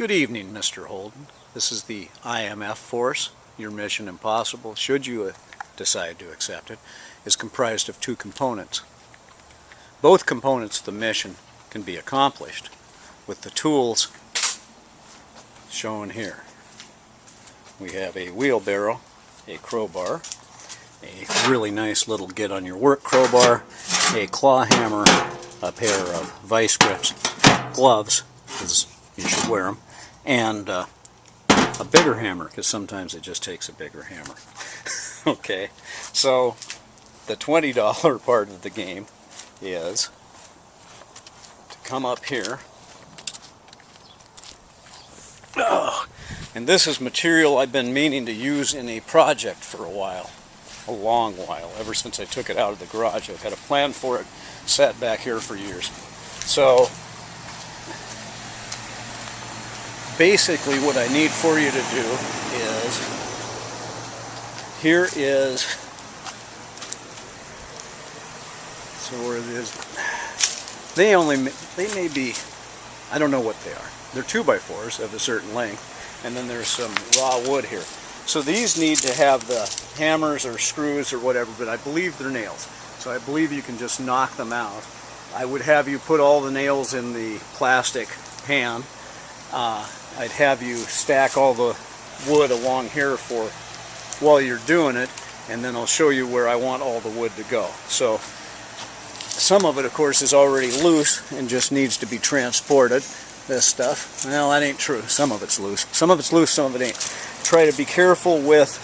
Good evening, Mr. Holden. This is the IMF Force. Your mission impossible, should you decide to accept it, is comprised of two components. Both components of the mission can be accomplished with the tools shown here. We have a wheelbarrow, a crowbar, a really nice little get on your work crowbar, a claw hammer, a pair of vice grips, gloves, because you should wear them, and a bigger hammer, because sometimes it just takes a bigger hammer. Okay, so the $20 part of the game is to come up here. And this is material I've been meaning to use in a project for a while, a long while, ever since I took it out of the garage. I've had a plan for it, sat back here for years. So basically what I need for you to do is, here is, so where it is, they may be, I don't know what they are. They're 2x4s of a certain length, and then there's some raw wood here. So these need to have the hammers or screws or whatever, but I believe they're nails. So I believe you can just knock them out. I would have you put all the nails in the plastic pan. I'd have you stack all the wood along here for while you're doing it, and then I'll show you where I want all the wood to go. So some of it, of course, is already loose and just needs to be transported. This stuff, well, that ain't true. Some of it's loose. Some of it's loose, some of it ain't. Try to be careful with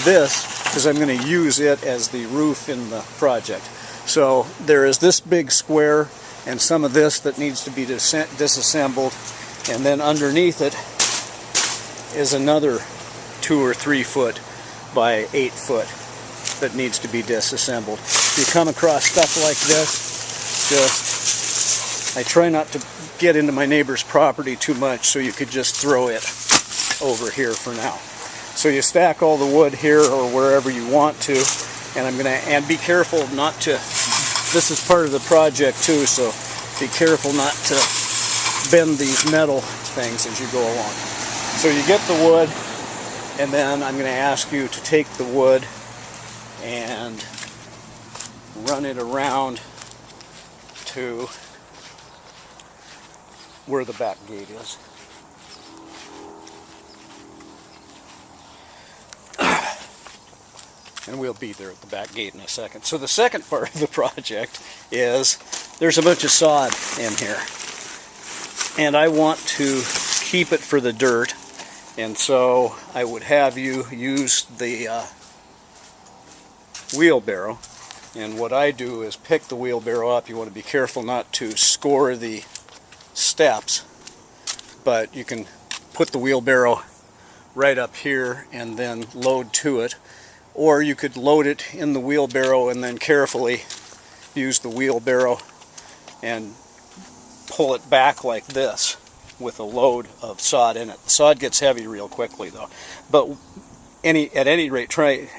this, because I'm going to use it as the roof in the project. So there is this big square and some of this that needs to be disassembled, and then underneath it is another 2 or 3 foot by 8 foot that needs to be disassembled. If you come across stuff like this, I try not to get into my neighbor's property too much, so you could just throw it over here for now. So you stack all the wood here or wherever you want to, and be careful not to, this is part of the project too, so be careful not to bend these metal things as you go along. So you get the wood, and then I'm going to ask you to take the wood and run it around to where the back gate is. And we'll be there at the back gate in a second. So the second part of the project is, there's a bunch of sod in here, and I want to keep it for the dirt, and so I would have you use the wheelbarrow. And what I do is pick the wheelbarrow up. You want to be careful not to score the steps, but you can put the wheelbarrow right up here and then load to it, or you could load it in the wheelbarrow and then carefully use the wheelbarrow and pull it back like this with a load of sod in it. The sod gets heavy real quickly though, but at any rate, try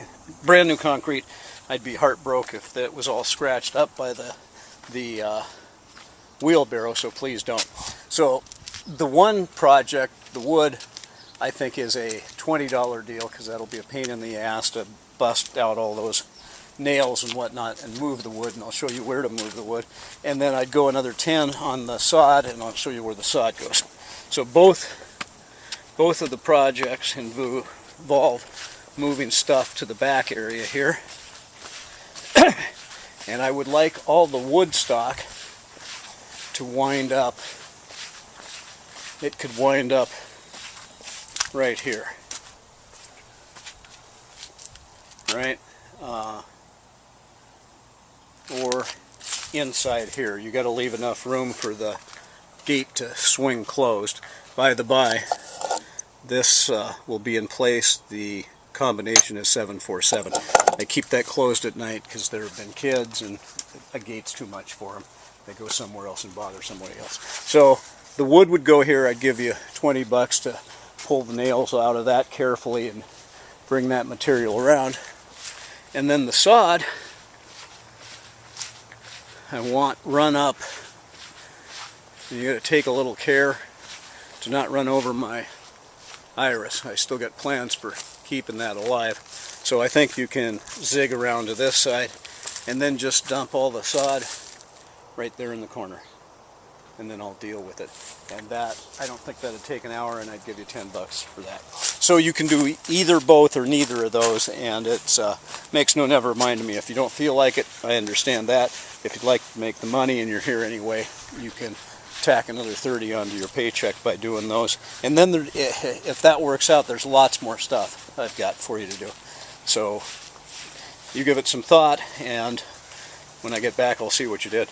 brand new concrete. I'd be heartbroken if it was all scratched up by the wheelbarrow, so please don't. So the one project, the wood, I think is a $20 deal, because that'll be a pain in the ass to bust out all those nails and whatnot and move the wood, and I'll show you where to move the wood. And then I'd go another 10 on the sod, and I'll show you where the sod goes. So both of the projects involve moving stuff to the back area here. And I would like all the wood stock to wind up, it could wind up right here, right, or inside here. You got to leave enough room for the gate to swing closed. By the by, this will be in place. The combination is 747. I keep that closed at night because there have been kids and a gate's too much for them. They go somewhere else and bother somebody else. So the wood would go here. I'd give you 20 bucks to pull the nails out of that carefully and bring that material around. And then the sod, I want run up. You got to take a little care to to not run over my iris. I still got plans for keeping that alive. So I think you can zig around to this side and then just dump all the sod right there in the corner. And then I'll deal with it. And that, I don't think that'd take an hour, and I'd give you $10 for that. So you can do either, both, or neither of those, and it's makes no never mind to me. If you don't feel like it, I understand that. If you'd like to make the money and you're here anyway, you can tack another 30 onto your paycheck by doing those. And then there, if that works out, there's lots more stuff I've got for you to do. So you give it some thought, and when I get back, I'll see what you did.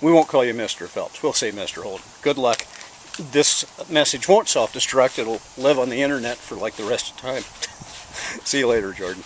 We won't call you Mr. Phelps. We'll say Mr. Holden. Good luck. This message won't self-destruct. It'll live on the internet for like the rest of time. See you later, Jordan.